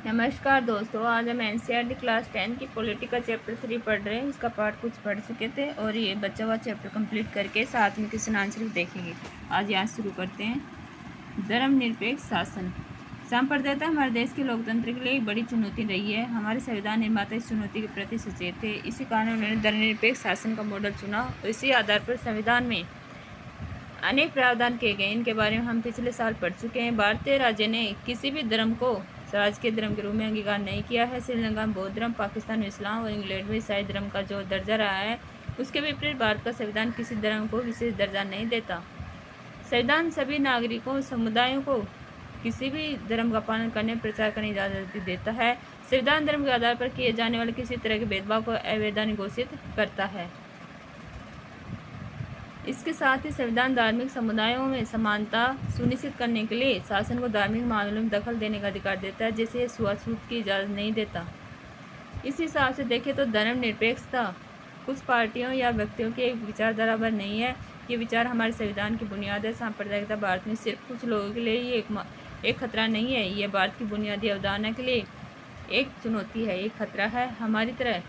नमस्कार दोस्तों, आज हम एनसीईआरटी क्लास 10 की पॉलिटिकल चैप्टर 3 पढ़ रहे हैं। इसका पार्ट कुछ पढ़ चुके थे और ये बचा हुआ चैप्टर कंप्लीट करके साथ में क्वेश्चन आंसर देखेंगे। आज यहाँ शुरू करते हैं। धर्मनिरपेक्ष शासन। सांप्रदायिकता हमारे देश के लोकतंत्र के लिए एक बड़ी चुनौती रही है। हमारे संविधान निर्माता इस चुनौती के प्रति सचेत थे। इसी कारण उन्होंने धर्मनिरपेक्ष शासन का मॉडल चुना और इसी आधार पर संविधान में अनेक प्रावधान किए गए। इनके बारे में हम पिछले साल पढ़ चुके हैं। भारतीय राज्य ने किसी भी धर्म को राजकीय धर्म के रूप में अंगीकार नहीं किया है। श्रीलंका में बौद्ध धर्म, पाकिस्तान में इस्लाम और इंग्लैंड में ईसाई धर्म का जो दर्जा रहा है, उसके विपरीत भारत का संविधान किसी धर्म को विशेष दर्जा नहीं देता। संविधान सभी नागरिकों समुदायों को किसी भी धर्म का पालन करने, प्रचार करने की इजाज़त देता है। संविधान धर्म के आधार पर किए जाने वाले किसी तरह के भेदभाव को अवैधानिक घोषित करता है। इसके साथ ही संविधान धार्मिक समुदायों में समानता सुनिश्चित करने के लिए शासन को धार्मिक मामलों में दखल देने का अधिकार देता है, जिसे छुआछूत की इजाज़त नहीं देता। इस हिसाब से देखें तो धर्मनिरपेक्षता कुछ पार्टियों या व्यक्तियों की एक विचारधारा पर नहीं है। ये विचार हमारे संविधान की बुनियाद है। सांप्रदायिकता भारत में सिर्फ कुछ लोगों के लिए ही एक खतरा नहीं है, यह भारत की बुनियादी अवधारणा के लिए एक चुनौती है, एक खतरा है। हमारी तरह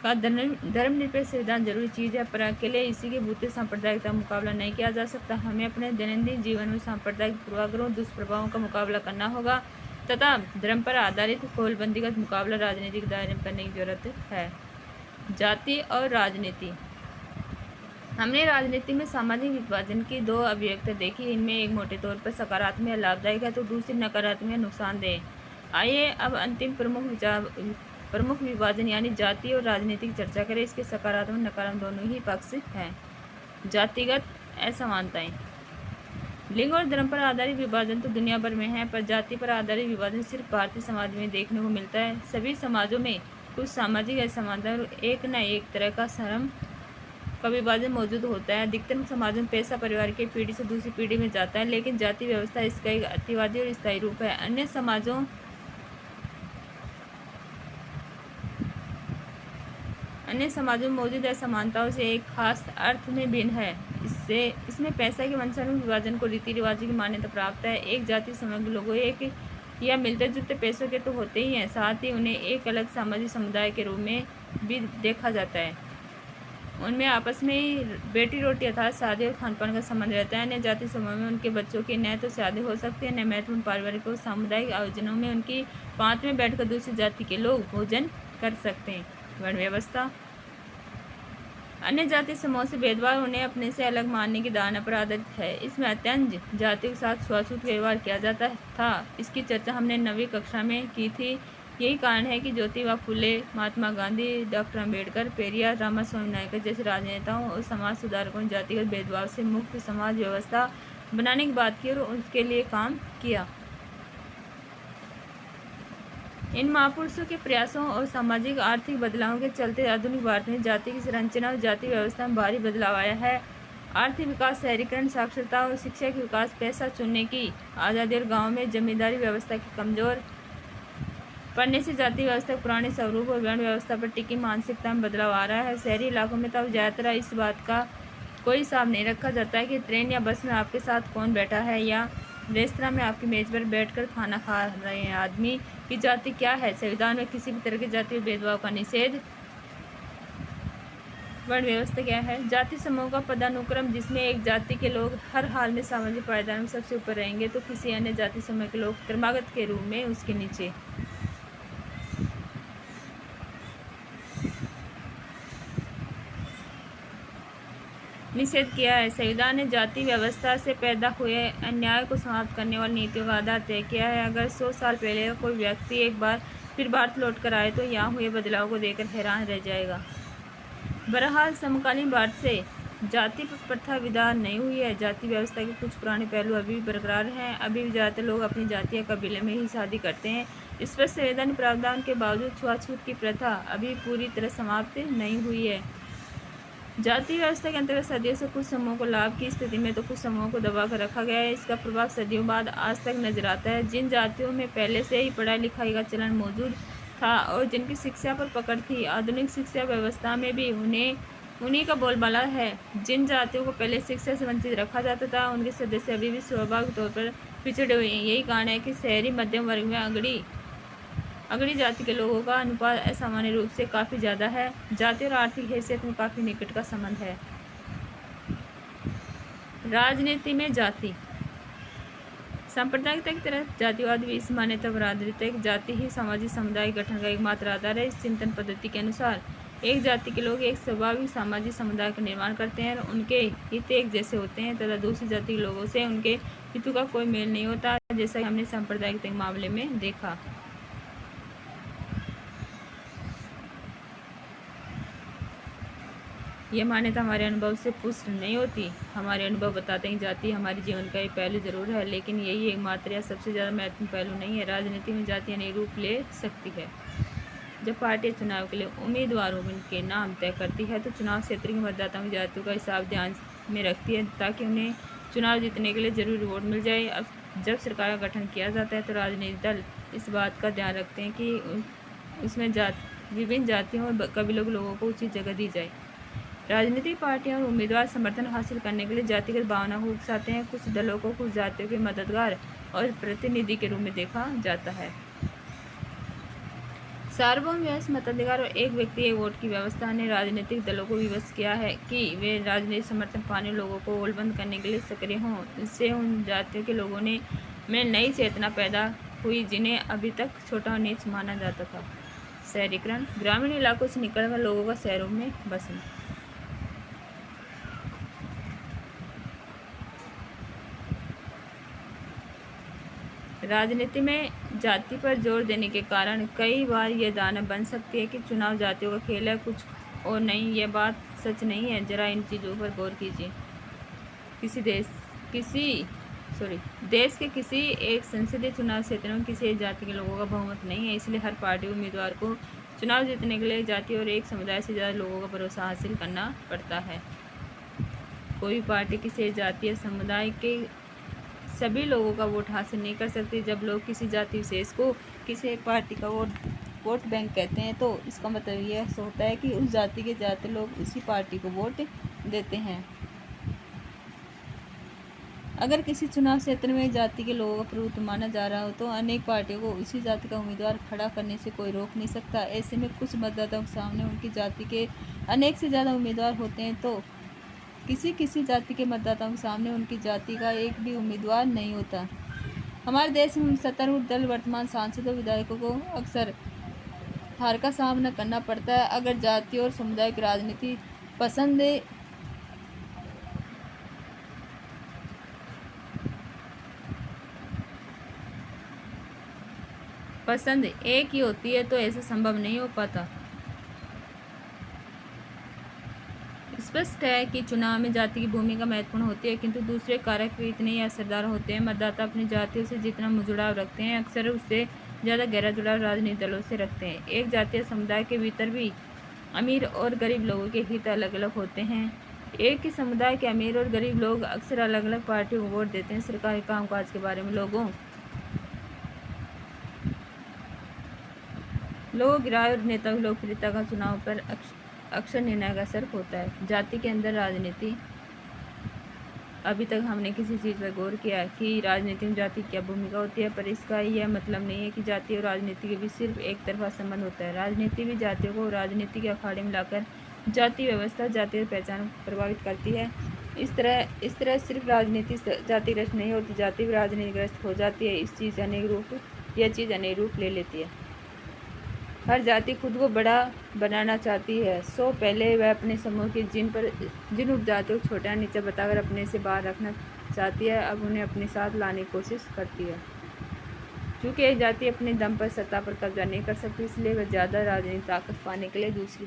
का धर्मनिरपेक्ष संविधान जरूरी चीज़ है, पर अकेले इसी के बूते सांप्रदायिकता का मुकाबला नहीं किया जा सकता। हमें अपने दैनंदिन जीवन में सांप्रदायिक पूर्वाग्रहों, दुष्प्रभावों का मुकाबला करना होगा तथा धर्म पर आधारित कोलबंदीगत मुकाबला राजनीतिक दायरे में करने की जरूरत है। जाति और राजनीति। हमने राजनीति में सामाजिक विभाजन की दो अभिव्यक्ति देखी। इनमें एक मोटे तौर पर सकारात्मक या लाभदायक है तो दूसरी नकारात्मक या नुकसानदेह। आइए अब अंतिम प्रमुख विभाजन यानी जाति और राजनीति की चर्चा करें। इसके सकारात्मक नकारात्मक दोनों ही पक्ष हैं। जातिगत असमानताएं। लिंग और धर्म पर आधारित विभाजन तो दुनिया भर में है, पर जाति पर आधारित विभाजन सिर्फ भारतीय समाज में देखने को मिलता है। सभी समाजों में कुछ सामाजिक असमानता और एक न एक तरह का श्रम का विभाजन मौजूद होता है। अधिकतर समाजों में पैसा परिवार की पीढ़ी से दूसरी पीढ़ी में जाता है, लेकिन जाति व्यवस्था इसका एक अतिवादी और स्थायी रूप है। अन्य समाजों में मौजूद असमानताओं से एक खास अर्थ में भिन्न है। इसमें पैसा के अनुसार विभाजन को रीति रिवाजों की मान्यता प्राप्त है। एक जाति समग्र लोगों एक या मिलते जुलते पैसों के तो होते ही हैं, साथ ही उन्हें एक अलग सामाजिक समुदाय के रूप में भी देखा जाता है। उनमें आपस में ही बेटी रोटी अर्थात शादी और खानपान का संबंध रहता है। अन्य जाति समूह में उनके बच्चों की न तो शादी हो सकती है, न महत्वपूर्ण पारिवारिक और सामुदायिक आयोजनों में उनकी पांत में बैठकर दूसरी जाति के लोग भोजन कर सकते हैं। वर्ण व्यवस्था। अन्य जाति समूह से भेदभाव उन्हें अपने से अलग मानने की धारणा पर आधारित है। इसमें अत्यंत जातियों के साथ छुआछूत व्यवहार किया जाता था। इसकी चर्चा हमने 9वीं कक्षा में की थी। यही कारण है कि ज्योतिबा फुले, महात्मा गांधी, डॉक्टर अम्बेडकर, पेरियार, रामास्वामी नायकर जैसे राजनेताओं और समाज सुधारकों ने जातिगत भेदभाव से मुक्त समाज व्यवस्था बनाने की बात की और उसके लिए काम किया। इन महापुरुषों के प्रयासों और सामाजिक आर्थिक बदलावों के चलते आधुनिक भारत में जाति की संरचना और जाति व्यवस्था में भारी बदलाव आया है। आर्थिक विकास, शहरीकरण, साक्षरता और शिक्षा के विकास, पैसा चुनने की आज़ादी और गाँव में जमींदारी व्यवस्था की कमजोर पड़ने से जाति व्यवस्था के पुराने स्वरूप और वर्ण व्यवस्था पर टिकी मानसिकता में बदलाव आ रहा है। शहरी इलाकों में तब ज़्यादातर इस बात का कोई हिसाब नहीं रखा जाता है कि ट्रेन या बस में आपके साथ कौन बैठा है या रेस्तरां में आपकी मेज पर बैठकर खाना खा रहे हैं आदमी की जाति क्या है। संविधान में किसी भी तरह के जातीय भेदभाव का निषेध। वर्ण व्यवस्था क्या है? जाति समूह का पदानुक्रम जिसमें एक जाति के लोग हर हाल में सामाजिक पायदान में सबसे ऊपर रहेंगे तो किसी अन्य जाति समूह के लोग क्रमागत के रूप में उसके नीचे। निषेध किया है। संविधान ने जाति व्यवस्था से पैदा हुए अन्याय को समाप्त करने वाली नीतियों का आधार तय किया है। अगर 100 साल पहले कोई व्यक्ति एक बार फिर भारत लौट कर आए तो यहाँ हुए बदलाव को देखकर हैरान रह जाएगा। बहरहाल समकालीन भारत से जाति प्रथा विदा नहीं हुई है। जाति व्यवस्था के कुछ पुराने पहलू अभी भी बरकरार हैं। अभी भी ज़्यादातर लोग अपनी जाति या कबीले में ही शादी करते हैं। इस पर संवैधानिक प्रावधान के बावजूद छुआछूत की प्रथा अभी पूरी तरह समाप्त नहीं हुई है। जाति व्यवस्था के अंतर्गत सदियों से कुछ समूहों को लाभ की स्थिति में तो कुछ समूहों को दबा कर रखा गया है। इसका प्रभाव सदियों बाद आज तक नजर आता है। जिन जातियों में पहले से ही पढ़ाई लिखाई का चलन मौजूद था और जिनकी शिक्षा पर पकड़ थी, आधुनिक शिक्षा व्यवस्था में भी उन्हीं का बोलबाला है। जिन जातियों को पहले शिक्षा से वंचित रखा जाता था उनके सदस्य अभी भी स्वाभाविक तौर पर पिछड़े हुए हैं। यही कारण है कि शहरी मध्यम वर्ग में अगड़ी अगड़ी जाति के लोगों का अनुपात असामान्य रूप से काफ़ी ज़्यादा है। जाति और आर्थिक हैसियत में काफ़ी निकट का संबंध है। राजनीति में जाति। सांप्रदायिकता की तरह जातिवाद भी इस मान्यता पर आधारित है कि जाति ही सामाजिक समुदाय गठन का एकमात्र आधार है। इस चिंतन पद्धति के अनुसार एक जाति के लोग एक स्वाभाविक सामाजिक समुदाय का निर्माण करते हैं और उनके हित एक जैसे होते हैं तथा दूसरी जाति के लोगों से उनके हितों का कोई मेल नहीं होता, जैसा कि हमने सांप्रदायिकता के मामले में देखा। यह मान्यता हमारे अनुभव से पुष्ट नहीं होती। हमारे अनुभव बताते हैं कि जाति हमारे जीवन का एक पहलू जरूर है, लेकिन यही एकमात्र या सबसे ज़्यादा महत्वपूर्ण पहलू नहीं है। राजनीति में जाति अनेक रूप ले सकती है। जब पार्टी चुनाव के लिए उम्मीदवारों के नाम तय करती है तो चुनाव क्षेत्र के मतदाताओं की जातियों का हिसाब ध्यान में रखती है ताकि उन्हें चुनाव जीतने के लिए जरूरी वोट मिल जाए। अब जब सरकार का गठन किया जाता है तो राजनीतिक दल इस बात का ध्यान रखते हैं कि उसमें विभिन्न जातियों और कबीलों के लोगों को उचित जगह दी जाए। राजनीतिक पार्टियां और उम्मीदवार समर्थन हासिल करने के लिए जातिगत भावना को उकसाते हैं। कुछ दलों को कुछ जातियों के मददगार और प्रतिनिधि के रूप में देखा जाता है। सार्वभौम व्यवस्था मताधिकार और एक व्यक्ति एक वोट की व्यवस्था ने राजनीतिक दलों को विवश किया है कि वे राजनीतिक समर्थन पाने लोगों को गोलबंद करने के लिए सक्रिय हों। इससे उन जातियों के लोगों में नई चेतना पैदा हुई जिन्हें अभी तक छोटा और नीच माना जाता था। शहरीकरण, ग्रामीण इलाकों से निकलकर लोगों का शहरों में बसना। राजनीति में जाति पर जोर देने के कारण कई बार यह धारणा बन सकती है कि चुनाव जातियों का खेल है, कुछ और नहीं। यह बात सच नहीं है। जरा इन चीज़ों पर गौर कीजिए। देश के किसी एक संसदीय चुनाव क्षेत्र में किसी एक जाति के लोगों का बहुमत नहीं है, इसलिए हर पार्टी उम्मीदवार को चुनाव जीतने के लिए जाति और एक समुदाय से ज़्यादा लोगों का भरोसा हासिल करना पड़ता है। कोई पार्टी किसी एक जाति या समुदाय के सभी लोगों का वोट हासिल नहीं कर सकती। जब लोग किसी जाति विशेष को किसी एक पार्टी का वोट बैंक कहते हैं तो इसका मतलब यह होता है कि उस जाति के ज़्यादातर लोग उसी पार्टी को वोट देते हैं। अगर किसी चुनाव क्षेत्र में जाति के लोगों का प्रभुत्व माना जा रहा हो तो अनेक पार्टियों को उसी जाति का उम्मीदवार खड़ा करने से कोई रोक नहीं सकता। ऐसे में कुछ मतदाताओं के सामने उनकी जाति के अनेक से ज़्यादा उम्मीदवार होते हैं तो किसी जाति के मतदाताओं के सामने उनकी जाति का एक भी उम्मीदवार नहीं होता। हमारे देश में सत्तारूढ़ दल वर्तमान सांसदों विधायकों को अक्सर हार का सामना करना पड़ता है। अगर जाति और समुदाय की राजनीति पसंद एक ही होती है तो ऐसा संभव नहीं हो पाता। स्पष्ट है कि चुनाव में जाति की भूमिका महत्वपूर्ण होती है, किंतु दूसरे कारक भी इतने ही असरदार होते हैं। मतदाता अपनी जातियों से जितना जुड़ाव रखते हैं अक्सर उससे ज़्यादा गहरा जुड़ाव राजनीतिक दलों से रखते हैं। एक जातीय समुदाय के भीतर भी अमीर और गरीब लोगों के हित अलग अलग होते हैं। एक ही समुदाय के अमीर और गरीब लोग अक्सर अलग अलग पार्टियों को वोट देते हैं। सरकारी कामकाज के बारे में लोगों की राय और नेताओं की लोकप्रियता का चुनाव पर अक्सर निर्णायक असर होता है। जाति के अंदर राजनीति। अभी तक हमने किसी चीज़ पर गौर किया कि राजनीति में जाति की क्या भूमिका होती है, पर इसका यह मतलब नहीं है कि जाति और राजनीति के बीच सिर्फ एक तरफा संबंध होता है। राजनीति भी जातियों को राजनीति के अखाड़े में लाकर जाति व्यवस्था, जातीय पहचान प्रभावित करती है। इस तरह सिर्फ राजनीति जातिग्रस्त नहीं होती, जाति भी राजनीतिग्रस्त हो जाती है। यह चीज़ अनेक रूप ले लेती है। हर जाति खुद को बड़ा बनाना चाहती है, सो पहले वह अपने समूह के जिन उपजातियों को छोटा नीचा बताकर अपने से बाहर रखना चाहती है, अब उन्हें अपने साथ लाने की कोशिश करती है। चूँकि एक जाति अपने दम पर सत्ता पर कब्जा नहीं कर सकती, इसलिए वह ज़्यादा राजनीतिक ताकत पाने के लिए दूसरी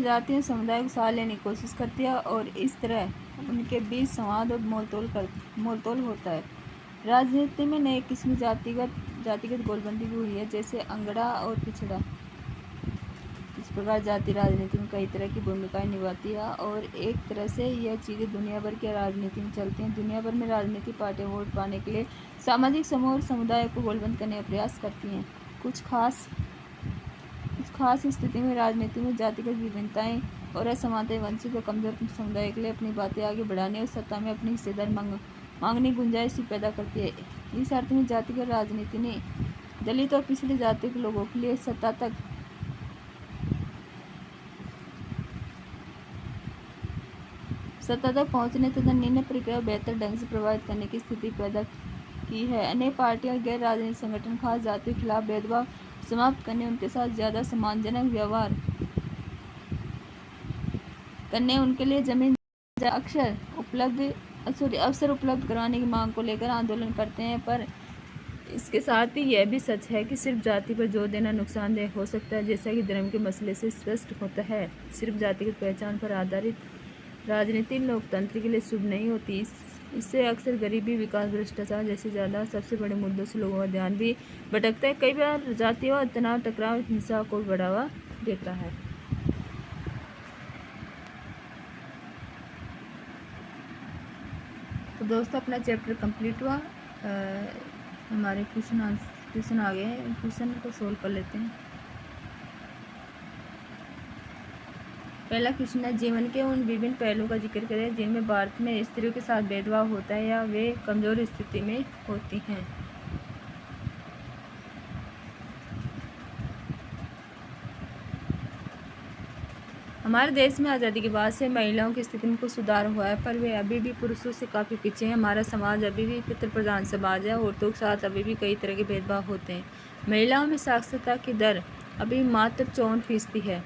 जातियों समुदाय को साथ लेने की कोशिश करती है और इस तरह उनके बीच संवाद और मोलतोल होता है। राजनीति में नए किस्म जातिगत गोलबंदी भी हुई है, जैसे अंगड़ा और पिछड़ा। इस प्रकार जाति राजनीति में कई तरह की भूमिकाएं निभाती है और एक तरह से यह चीज़ें दुनिया भर की राजनीति में चलती हैं। दुनिया भर में राजनीतिक पार्टियां वोट पाने के लिए सामाजिक समूह और समुदाय को गोलबंद करने का प्रयास करती हैं। कुछ खास स्थिति में राजनीति में जातिगत विभिन्नताएं और असमानताएं वंचित और कमजोर समुदाय के लिए अपनी बातें आगे बढ़ाने और सत्ता में अपनी हिस्सेदारी मांगने की गुंजाइश ही पैदा करती है। इस अर्थ में जातिगत राजनीति ने दलित और पिछड़ी जाति के लोगों के लिए सत्ता तक पहुंचने तथा निर्णय प्रक्रिया बेहतर ढंग से प्रभावित करने की स्थिति पैदा की है। अनेक पार्टियां और गैर राजनीतिक संगठन खास जातियों के खिलाफ भेदभाव समाप्त करने, उनके साथ ज़्यादा सम्मानजनक व्यवहार करने, उनके लिए जमीन अवसर उपलब्ध करवाने की मांग को लेकर आंदोलन करते हैं। पर इसके साथ ही यह भी सच है कि सिर्फ जाति पर जोर देना नुकसानदेह हो सकता है, जैसा कि धर्म के मसले से स्पष्ट होता है। सिर्फ जातिगत पहचान पर आधारित राजनीति लोकतंत्र के लिए शुभ नहीं होती। इससे अक्सर गरीबी, विकास, भ्रष्टाचार जैसे ज़्यादा सबसे बड़े मुद्दों से लोगों का ध्यान भी भटकता है। कई बार जातियों और तनाव, टकराव, हिंसा को बढ़ावा देता है। तो दोस्तों, अपना चैप्टर कंप्लीट हुआ। हमारे क्वेश्चन आ गए हैं, क्वेश्चन को सोल्व कर लेते हैं। पहला क्वेश्चन है, जीवन के उन विभिन्न पहलुओं का जिक्र करें जिनमें भारत में स्त्रियों के साथ भेदभाव होता है या वे कमजोर स्थिति में होती हैं। हमारे देश में आज़ादी के बाद से महिलाओं की स्थिति में कुछ सुधार हुआ है, पर वे अभी भी पुरुषों से काफ़ी पीछे हैं। हमारा समाज अभी भी पितृ प्रधान समाज है। औरतों के साथ अभी भी कई तरह के भेदभाव होते हैं। महिलाओं में साक्षरता की दर अभी मात्र 54% है,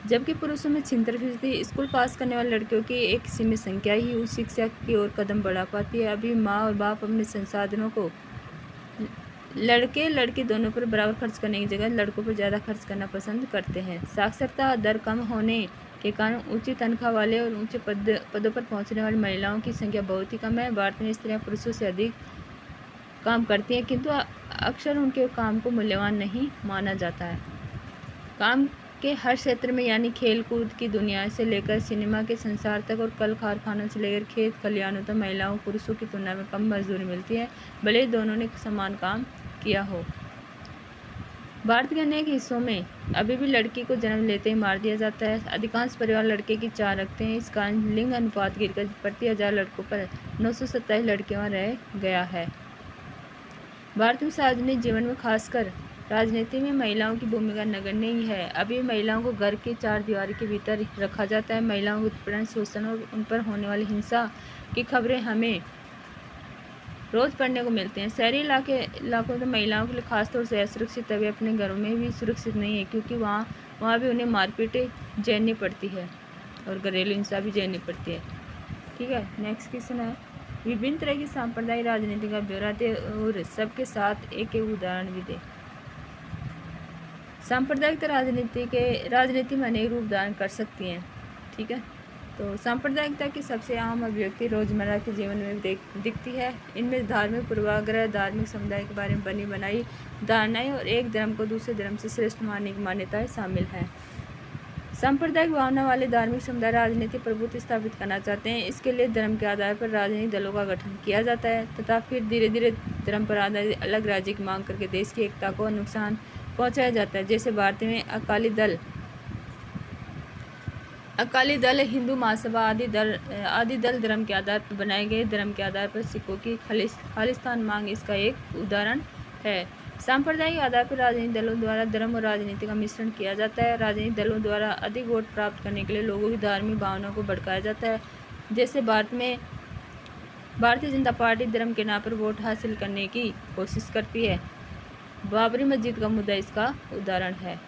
जबकि पुरुषों में 76%। स्कूल पास करने वाले लड़कियों की एक सीमित संख्या ही उच्च शिक्षा की ओर कदम बढ़ा पाती है। अभी माँ और बाप अपने संसाधनों को लड़के दोनों पर बराबर खर्च करने की जगह लड़कों पर ज़्यादा खर्च करना पसंद करते हैं। साक्षरता दर कम होने के कारण ऊंची तनख्वाह वाले और ऊंचे पदों पर पहुंचने वाली महिलाओं की संख्या बहुत ही कम है। भारत में स्त्रियां पुरुषों से अधिक काम करती हैं, किंतु अक्सर उनके काम को मूल्यवान नहीं माना जाता है। काम के हर क्षेत्र में, यानी खेल कूद की दुनिया से लेकर सिनेमा के संसार तक और कल कारखानों से लेकर खेत खलिहानों तक महिलाओं पुरुषों की तुलना में कम मजदूरी मिलती है, भले ही दोनों ने समान काम किया हो। भारत के अनेक हिस्सों में अभी भी लड़की को जन्म लेते ही मार दिया जाता है। अधिकांश परिवार लड़के की चाह रखते हैं। इस कारण लिंग अनुपात गिरकर प्रति 1000 लड़कों पर 927 लड़कियां रह गया है। भारत में सार्वजनिक जीवन में, खासकर राजनीति में, महिलाओं की भूमिका नगण्य ही है। अभी महिलाओं को घर की चार दीवारी के भीतर रखा जाता है। महिलाओं के उत्पीड़न, शोषण और उन पर होने वाली हिंसा की खबरें हमें रोज पढ़ने को मिलते हैं। शहरी इलाकों में महिलाओं के लिए खासतौर से असुरक्षित है। वे अपने घरों में भी सुरक्षित नहीं है, क्योंकि वहाँ भी उन्हें मारपीट झेलनी पड़ती है और घरेलू हिंसा भी झेलनी पड़ती है। ठीक है, नेक्स्ट क्वेश्चन है, विभिन्न तरह की सांप्रदायिक राजनीति का ब्यौरा दे और सबके साथ एक उदाहरण भी दे। सांप्रदायिक राजनीति में अनेक रूप धारण कर सकती हैं। ठीक है, तो सांप्रदायिकता की सबसे आम अभिव्यक्ति रोजमर्रा के जीवन में दिखती है। इनमें धार्मिक पूर्वाग्रह, धार्मिक समुदाय के बारे में बनी बनाई धारणाएं और एक धर्म को दूसरे धर्म से श्रेष्ठ मानने की मान्यताएं शामिल हैं। सांप्रदायिक भावना वाले धार्मिक समुदाय राजनीतिक प्रभुत्व स्थापित करना चाहते हैं। इसके लिए धर्म के आधार पर राजनीतिक दलों का गठन किया जाता है तथा फिर धीरे धीरे धर्म पर आधारित अलग राज्य की मांग करके देश की एकता को नुकसान पहुंचाया जाता है। जैसे भारत में अकाली दल, हिंदू महासभा आदि दल धर्म के आधार पर बनाए गए। धर्म के आधार पर सिखों की खालिस्तान मांग इसका एक उदाहरण है। सांप्रदायिक आधार पर राजनीतिक दलों द्वारा धर्म और राजनीति का मिश्रण किया जाता है। राजनीतिक दलों द्वारा अधिक वोट प्राप्त करने के लिए लोगों की धार्मिक भावनाओं को भड़काया जाता है। जैसे भारत में भारतीय जनता पार्टी धर्म के नाम पर वोट हासिल करने की कोशिश करती है। बाबरी मस्जिद का मुद्दा इसका उदाहरण है।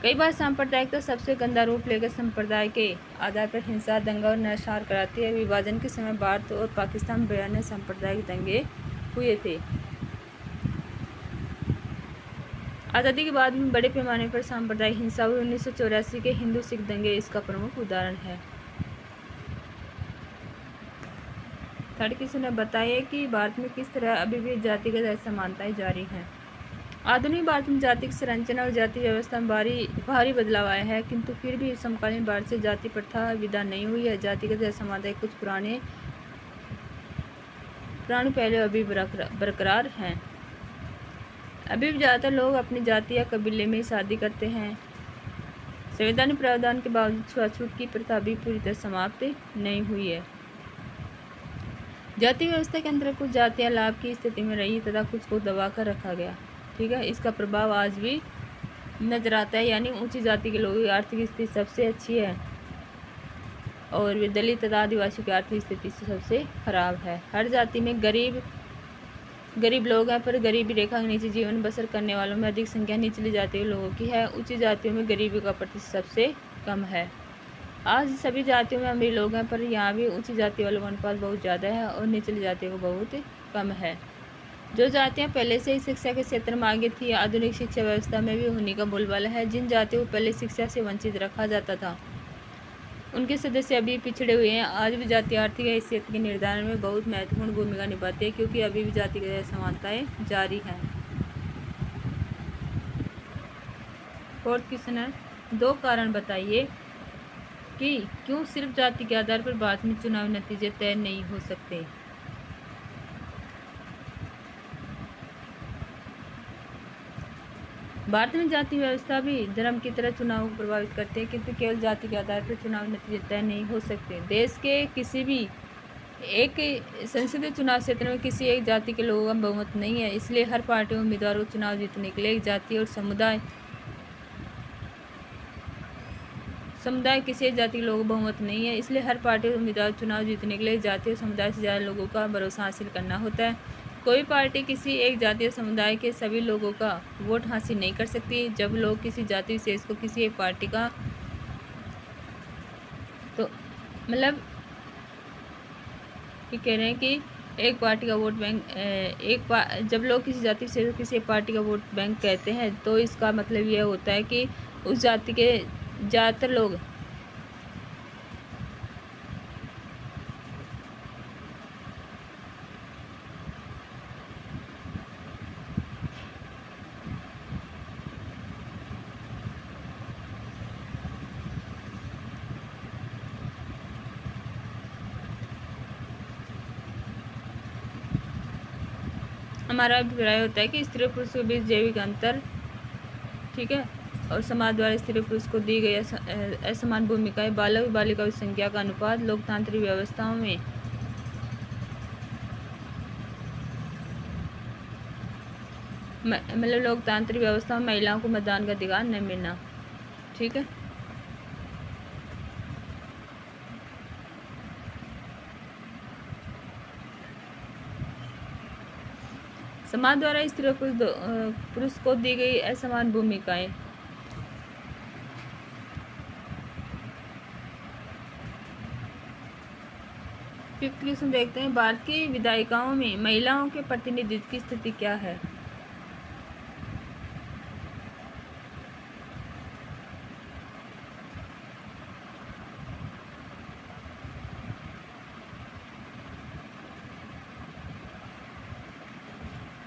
कई बार सांप्रदायिकता सबसे गंदा रूप लेकर संप्रदाय के आधार पर हिंसा, दंगा और नरसंहार कराती है। विभाजन के समय भारत और पाकिस्तान में भयानक सांप्रदायिक दंगे हुए थे। आज़ादी के बाद में बड़े पैमाने पर सांप्रदायिक हिंसा हुई। 1984 के हिंदू सिख दंगे इसका प्रमुख उदाहरण है। थर्ड क्वेश्चन है, बताइए कि भारत में किस तरह अभी भी जातिगत असमानताएं जारी हैं। आधुनिक भारत में जाति की संरचना और जाति व्यवस्था में भारी बदलाव आया है, किंतु फिर भी समकालीन भारत से जाति प्रथा विदा नहीं हुई है। जातिगत असमानताएं कुछ पुराने पहलू अभी बरकरार हैं। अभी भी ज़्यादातर लोग अपनी जाति या कबीले में ही शादी करते हैं। संवैधानिक प्रावधान के बावजूद छुआछूत की प्रथा अभी पूरी तरह समाप्त नहीं हुई है। जाति व्यवस्था के अंतर्गत कुछ जातियां लाभ की स्थिति में रही तथा कुछ को दबा कर रखा गया। ठीक है, इसका प्रभाव आज भी नजर आता है। यानी ऊंची जाति के लोगों की आर्थिक स्थिति सबसे अच्छी है और दलित तथा आदिवासी की आर्थिक स्थिति से सबसे खराब है। हर जाति में गरीब लोग हैं, पर गरीबी रेखा के नीचे जीवन बसर करने वालों में अधिक संख्या निचली जाति के लोगों की है। ऊंची जातियों में गरीबी का प्रतिशत सबसे कम है। आज सभी जातियों में अमीर लोग हैं, पर यहाँ भी ऊंची जाति वालों का अनुपात बहुत ज़्यादा है और निचली जातियों को बहुत कम है। जो जातियाँ पहले से ही शिक्षा के क्षेत्र में आगे थी, आधुनिक शिक्षा व्यवस्था में भी उन्हीं का बोलबाला है। जिन जातियों को पहले शिक्षा से वंचित रखा जाता था, उनके सदस्य अभी पिछड़े हुए हैं। आज भी जाति आर्थिक हैसियत के निर्धारण में बहुत महत्वपूर्ण भूमिका निभाती है, क्योंकि अभी भी जातिगत असमानताएं जारी हैं। फोर्थ क्वेश्चन है, 2 कारण बताइए कि क्यों सिर्फ जाति के आधार पर भारत में चुनावी नतीजे तय नहीं हो सकते। भारत में जाति व्यवस्था भी धर्म की तरह चुनाव को प्रभावित करती है, किंतु केवल जाति के आधार पर चुनाव नतीजे तय नहीं हो सकते। देश के किसी भी एक संसदीय चुनाव क्षेत्र में किसी एक जाति के लोगों का बहुमत नहीं है, इसलिए हर पार्टी उम्मीदवारों को चुनाव जीतने के लिए एक जाति और समुदाय किसी एक जाति के लोगों का बहुमत नहीं है, इसलिए हर पार्टी उम्मीदवार चुनाव जीतने के लिए जाति और समुदाय से ज़्यादा लोगों का भरोसा हासिल करना होता है। कोई पार्टी किसी एक जाति या समुदाय के सभी लोगों का वोट हासिल नहीं कर सकती। जब लोग किसी जाति विशेष को किसी एक पार्टी का तो मतलब ये कह रहे हैं कि एक पार्टी का वोट बैंक जब लोग किसी जाति विशेष को किसी एक पार्टी का वोट बैंक कहते हैं, तो इसका मतलब यह होता है कि उस जाति के ज़्यादातर लोग हमारा अभिप्राय होता है कि स्त्री और पुरुष के बीच जैविक अंतर, ठीक है, और समाज द्वारा स्त्री पुरुष को दी गई असमान भूमिकाएं, बालक बालिका की संख्या का अनुपात, लोकतांत्रिक व्यवस्थाओं में लोकतांत्रिक व्यवस्था में महिलाओं को मतदान का अधिकार न मिलना। ठीक है, समाज द्वारा स्त्री और पुरुष को दी गई असमान भूमिकाएं। फिफ्थ क्वेश्चन देखते हैं, भारत की विधायिकाओं में महिलाओं के प्रतिनिधित्व की स्थिति क्या है।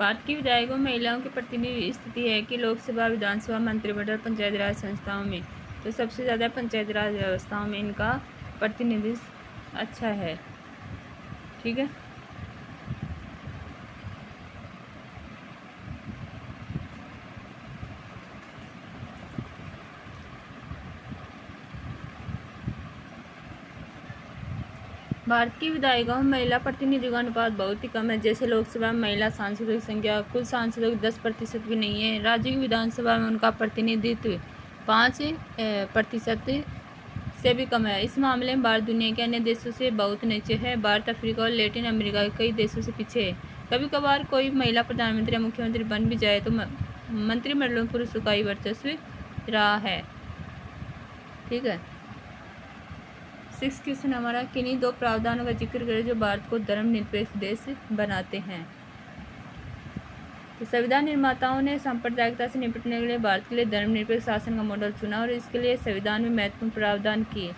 भारत की विधायकों में महिलाओं की प्रतिनिधि स्थिति है कि लोकसभा, विधानसभा, मंत्रिमंडल, पंचायत राज संस्थाओं में, तो सबसे ज़्यादा पंचायत राज व्यवस्थाओं में इनका प्रतिनिधित्व अच्छा है। ठीक है, भारत की विधायिकाओं में महिला प्रतिनिधियों का अनुपात बहुत ही कम है। जैसे लोकसभा में महिला सांसदों की संख्या कुल सांसदों की 10% भी नहीं है। राज्य की विधानसभा में उनका प्रतिनिधित्व 5% से भी कम है। इस मामले में भारत दुनिया के अन्य देशों से बहुत नीचे है। भारत अफ्रीका और लैटिन अमेरिका के कई देशों से पीछे है। कभी कभार कोई महिला प्रधानमंत्री या मुख्यमंत्री बन भी जाए तो मंत्रिमंडलों में पुरुषों का ही वर्चस्व रहा है। ठीक है, 6 क्वेश्चन हमारा, किन्हीं 2 प्रावधानों का जिक्र करें जो भारत को धर्मनिरपेक्ष देश बनाते हैं। तो संविधान निर्माताओं ने सांप्रदायिकता से निपटने के लिए भारत के लिए धर्मनिरपेक्ष शासन का मॉडल चुना और इसके लिए संविधान में महत्वपूर्ण प्रावधान किए।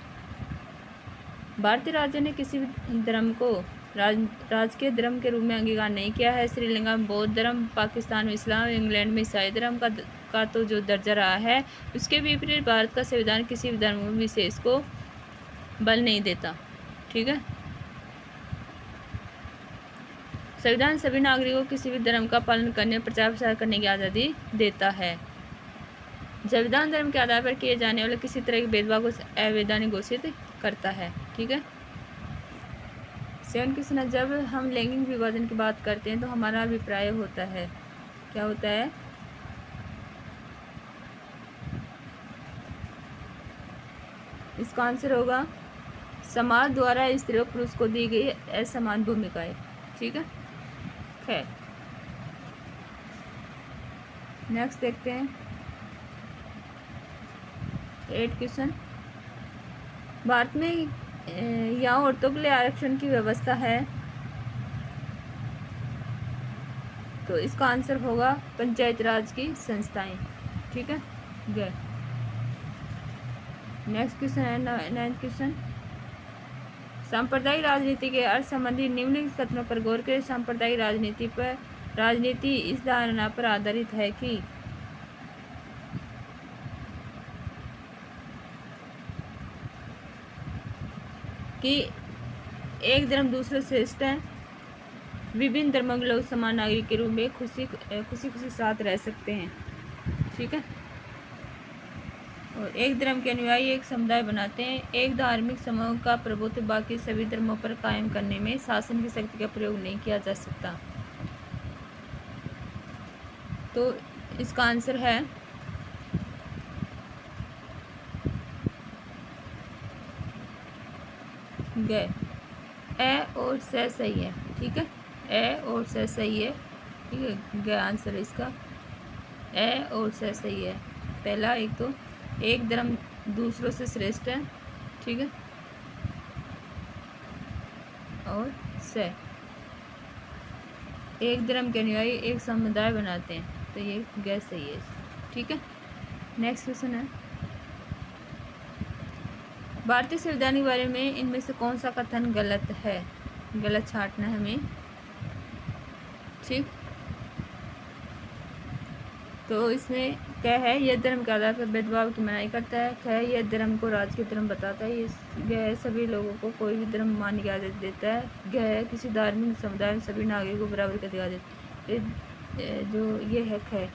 भारतीय राज्य ने किसी भी धर्म को राजकीय धर्म के रूप में अंगीकार नहीं किया है। श्रीलंका में बौद्ध धर्म, पाकिस्तान में इस्लाम, इंग्लैंड में ईसाई धर्म का तो जो दर्जा रहा है, उसके विपरीत भारत का संविधान किसी भी धर्म विशेष को बल नहीं देता। ठीक है, संविधान सभी नागरिकों को किसी भी धर्म का पालन करने और प्रचार प्रसार करने की आज़ादी देता है। संविधान धर्म के आधार पर किए जाने वाले किसी तरह के भेदभाव को अवैधानिक घोषित करता है। ठीक है। 7 क्वेश्चन है, जब हम लैंगिक विभाजन की बात करते हैं तो हमारा अभिप्राय होता है, क्या होता है? इसका आंसर होगा समाज द्वारा स्त्री और पुरुष को दी गई असमान भूमिकाएं। ठीक है। खैर, नेक्स्ट देखते हैं 8 क्वेश्चन। भारत में यहाँ औरतों के लिए आरक्षण की व्यवस्था है, तो इसका आंसर होगा पंचायत राज की संस्थाएं। ठीक है। गए। नेक्स्ट क्वेश्चन है 9th क्वेश्चन। सांप्रदायिक राजनीति के अर्थ संबंधी निम्नलिखित कथनों पर गौर करें। सांप्रदायिक राजनीति इस धारणा पर आधारित है कि एक धर्म दूसरे श्रेष्ठ है, विभिन्न धर्मों के लोग समान नागरिक के रूप में खुशी साथ रह सकते हैं। ठीक है। और एक धर्म के अनुयायी एक समुदाय बनाते हैं। एक धार्मिक समूह का प्रभुत्व बाकी सभी धर्मों पर कायम करने में शासन की शक्ति का प्रयोग नहीं किया जा सकता। तो इसका आंसर है ग। ए और से सही है। ठीक है। ए और से सही है। ठीक है। ग आंसर है इसका। ए और से सही है। पहला एक तो एक धर्म दूसरों से श्रेष्ठ है। ठीक है। और से एक धर्म के अनुयायी एक समुदाय बनाते हैं, तो ये गैस सही है। ठीक है। नेक्स्ट क्वेश्चन है, भारतीय संविधान के बारे में इनमें से कौन सा कथन गलत है? गलत छांटना है हमें। ठीक। तो इसमें क्या है? यह धर्म के आधार पर भेदभाव की मनाही करता है। क्या है? यह धर्म को राज के धर्म बताता है। यह सभी लोगों को कोई भी धर्म मानने की आज़ादी देता है। यह किसी धार्मिक समुदाय में सभी नागरिकों को बराबर का अधिकार देता है। जो ये हक है,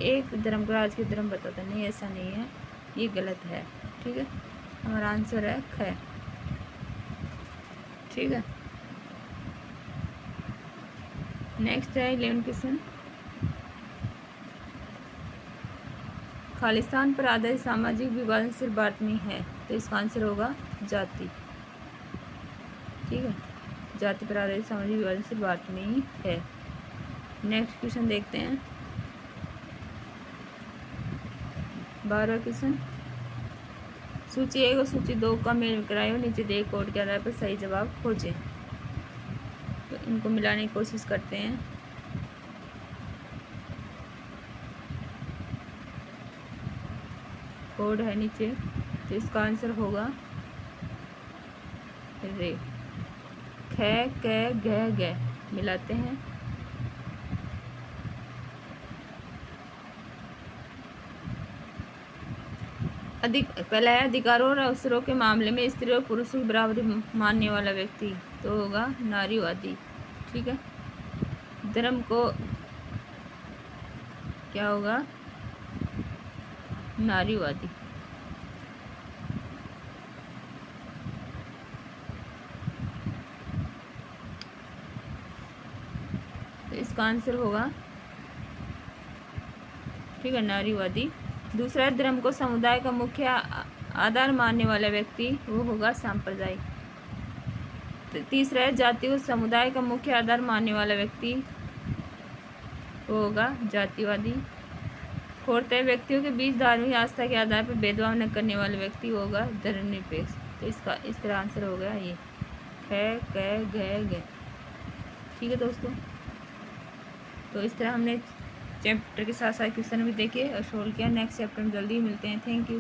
एक धर्म को राज के धर्म बताता नहीं, ऐसा नहीं है, ये गलत है। ठीक है। हमारा आंसर है ख। ठीक है। नेक्स्ट है 11 क्वेश्चन। खालिस्तान पर आधारित सामाजिक विभाजन सिर्फ भारत में है, तो इसका आंसर होगा जाति। ठीक है। जाति पर आधारित सामाजिक विभाजन सिर्फ भारत में ही है। नेक्स्ट क्वेश्चन देखते हैं 12 क्वेश्चन। सूची 1 और सूची 2 का मेल कराएं और नीचे दिए कोड के आधार पर सही जवाब खोजें। तो इनको मिलाने की कोशिश करते हैं। कोड है नीचे, तो इसका आंसर होगा रे। ख क ग मिलाते हैं। पहला है अधिकारों और अवसरों के मामले में स्त्री और पुरुषों की बराबरी मानने वाला व्यक्ति, तो होगा नारीवादी। ठीक है। धर्म को क्या होगा? नारीवादी। तो इसका आंसर होगा, ठीक है, नारीवादी। दूसरा, धर्म को समुदाय का मुख्य आधार मानने वाला व्यक्ति, वो होगा सांप्रदायिक। तीसरा है जाति को समुदाय का मुख्य आधार मानने वाला व्यक्ति, वो होगा जातिवादी। फोर्थ है व्यक्तियों के बीच धार्मिक आस्था के आधार पर भेदभाव न करने वाला व्यक्ति होगा धर्मनिरपेक्ष। तो इसका इस तरह आंसर हो गया ये ख क घ ग। ठीक है दोस्तों, तो इस तरह हमने चैप्टर के साथ साथ क्वेश्चन भी देखे और सोल्व किया। नेक्स्ट चैप्टर में जल्दी मिलते हैं। Thank you.